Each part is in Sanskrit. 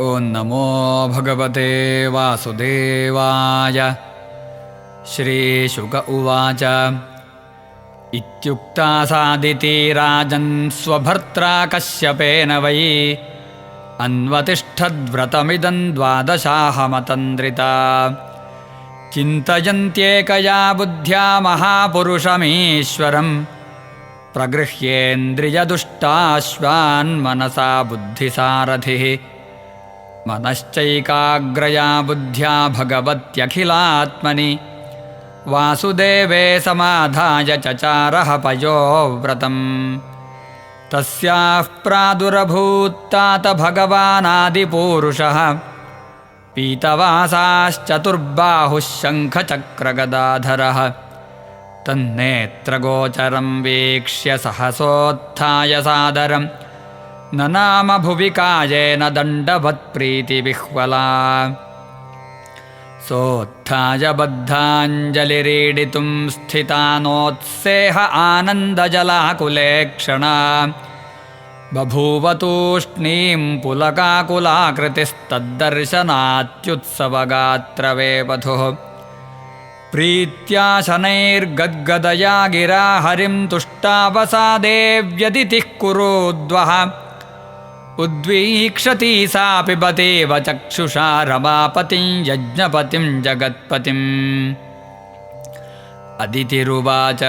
ॐ नमो भगवते वासुदेवाय। श्रीशुक उवाच इत्युक्ता सादिति राजन् स्वभर्त्रा कश्यपेन वै अन्वतिष्ठद्व्रतमिदं द्वादशाहमतन्द्रिता चिन्तयन्त्येकया बुद्ध्या महापुरुषमीश्वरं प्रगृह्येन्द्रियदुष्टाश्वान् मनसा बुद्धिसारथिः मनश्चैकाग्रया बुद्ध्या भगवत्यखिलात्मनि वासुदेवे समाधाय चचारः पयोव्रतम् तस्याः प्रादुरभूत्तात भगवानादिपूरुषः पीतवासाश्चतुर्बाहुः शङ्खचक्रगदाधरः तन्नेत्रगोचरं वीक्ष्य सहसोत्थाय सादरम् ननाम भुवि कायेन दण्डवत्प्रीतिविह्वला सोत्थाय बद्धाञ्जलिरीडितुं स्थितानोत्सेह आनन्दजलाकुले क्षणा बभूव तूष्णीं पुलकाकुलाकृतिस्तद्दर्शनात्युत्सवगात्रवेपथुः प्रीत्या शनैर्गद्गदया गिरा हरिं तुष्टावसादेव्यदितिः कुरुद्वः उद्वीक्षति सा पिबतेव चक्षुषा रमापतिं यज्ञपतिं जगत्पतिम् अदितिरुवाच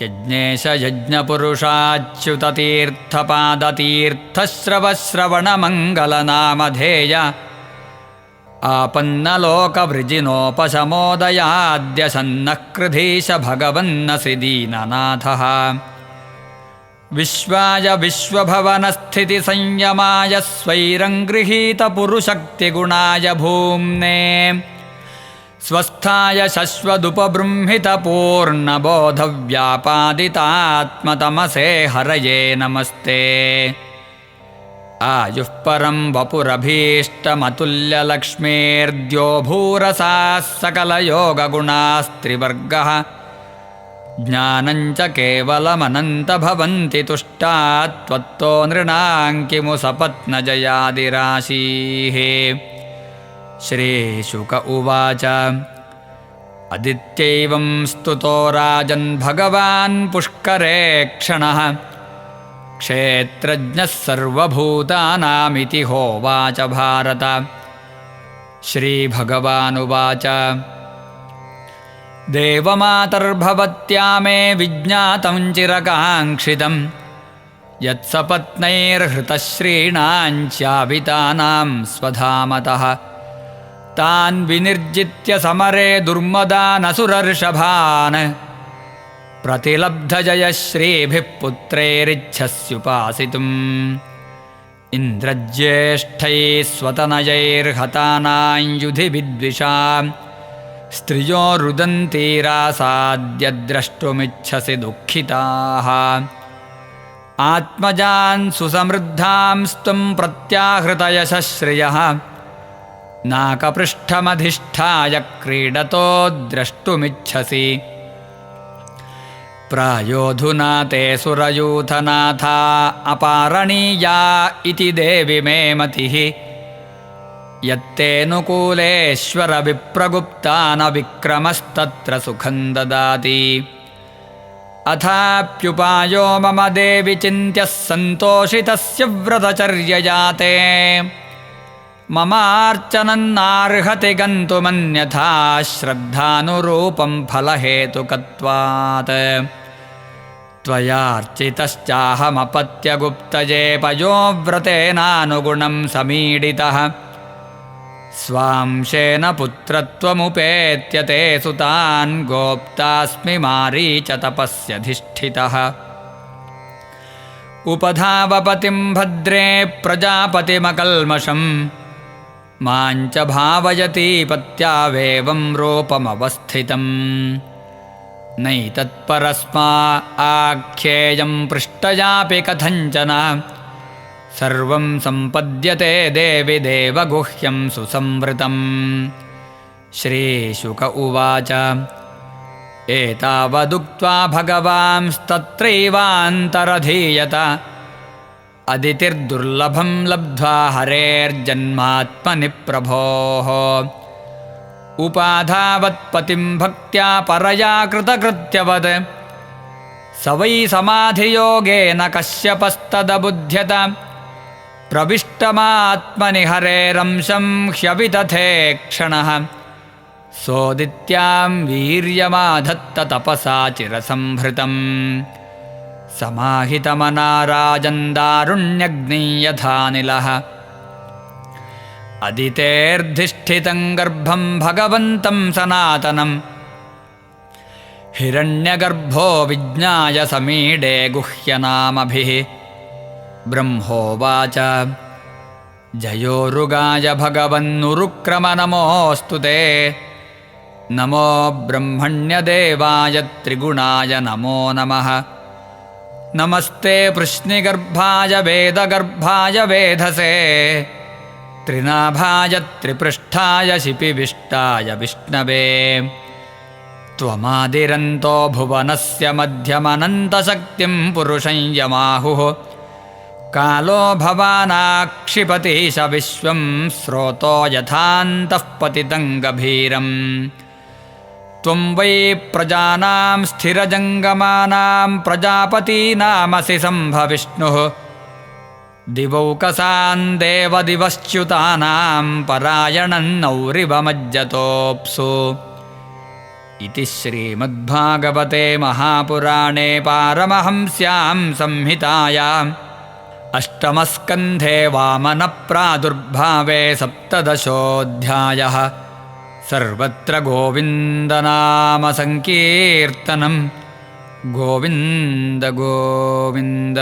यज्ञेश यज्ञपुरुषाच्युततीर्थपादतीर्थश्रवश्रवणमङ्गलनामधेय आपन्नलोकवृजिनोपशमोदयाद्य सन्नः कृधीश भगवन्नसि दीननाथः विश्वाय विश्वभवनस्थितिसंयमाय स्वैरङ्गृहीतपुरुशक्तिगुणाय भूम्ने स्वस्थाय शश्वदुपबृंहितपूर्णबोधव्यापादितात्मतमसे हरये नमस्ते आयुः परं वपुरभीष्टमतुल्यलक्ष्मीर्द्यो भूरसाः सकलयोगगुणास्त्रिवर्गः ज्ञानं च केवलमनन्तभवन्ति तुष्टात् त्वत्तो नृणां किमु सपत्नजयादिराशीः श्रीशुक उवाच अदित्यैवं स्तुतो राजन् भगवान् पुष्करे क्षणः क्षेत्रज्ञः सर्वभूतानामिति होवाच भारत श्रीभगवानुवाच देवमातर्भवत्या मे विज्ञातं चिरकाङ्क्षितं यत्सपत्नैर्हृतश्रीणाञ्चाभितानां स्वधामतः तान् विनिर्जित्य समरे दुर्मदानसुरर्षभान् प्रतिलब्धजयश्रीभिः पुत्रैरिच्छस्युपासितुम् इन्द्रज्येष्ठैः स्वतनयैर्हतानां युधि विद्विषाम् स्त्रियो रुदन्तीरासाद्य द्रष्टुमिच्छसि दुःखिताः आत्मजान् सुसमृद्धांस्त्वं प्रत्याहृतयशश्रियः नाकपृष्ठमधिष्ठाय क्रीडतो द्रष्टुमिच्छसि प्रायोऽधुना ते सुरयूथनाथा अपारणीया इति देवि मे मतिः यत्तेऽनुकूलेश्वरविप्रगुप्ता न विक्रमस्तत्र सुखं ददाति अथाप्युपायो मम देवि चिन्त्यः सन्तोषितस्य व्रतचर्यजाते ममार्चनन्नार्हति गन्तुमन्यथा श्रद्धानुरूपं फलहेतुकत्वात् त्वयार्चितश्चाहमपत्यगुप्तये पयोव्रतेनानुगुणं समीडितः स्वांशेन पुत्रत्वमुपेत्य ते सुतान् गोप्तास्मि मारीच तपस्यधिष्ठितः उपधावपतिं भद्रे प्रजापतिमकल्मषं माञ्च भावयति पत्यावेवं रूपमवस्थितम् नैतत्परस्मा आख्येयं पृष्टयापि कथञ्चन सर्वं सम्पद्यते देवि देवगुह्यं सुसंवृतम् श्रीशुक उवाच एतावदुक्त्वा भगवांस्तत्रैवान्तरधीयत अदितिर्दुर्लभं लब्ध्वा हरेर्जन्मात्मनि प्रभोः उपाधावत्पतिं भक्त्या परया कृतकृत्यवत् स वै समाधियोगेन कश्यपस्तदबुध्यत प्रविष्टमात्मनि हरेरंशं ह्यविदधे क्षणः सोदित्यां वीर्यमाधत्त तपसा चिरसंहृतम् समाहितमनाराजन् दारुण्यग्नि यथानिलः अदितेर्धिष्ठितं गर्भं भगवन्तं सनातनं हिरण्यगर्भो विज्ञाय समीडे गुह्यनामभिः ब्रह्मोवाच जयोरुगाय भगवन्नुरुक्रम नमोऽस्तु ते नमो ब्रह्मण्यदेवाय त्रिगुणाय नमो नमः नमस्ते पृश्निगर्भाय वेदगर्भाय वेधसे त्रिनाभाय त्रिपृष्ठाय शिपिविष्टाय विष्णवे त्वमादिरन्तो भुवनस्य मध्यमनन्तशक्तिं पुरुषं यमाहुः कालो भवानाक्षिपतीश विश्वं स्रोतो यथान्तः पतितं गभीरम् त्वं वै प्रजानां स्थिरजङ्गमानां प्रजापतीनामसि सम्भविष्णुः दिवौकसान् देवदिवश्च्युतानां परायणं नौरिवमज्जतोऽप्सु इति श्रीमद्भागवते महापुराणे पारमहंस्यां संहितायाम् अष्टमस्कन्धे वामनप्रादुर्भावे सप्तदशोऽध्यायः सर्वत्र गोविन्दनामसङ्कीर्तनं गोविन्द गोविन्द।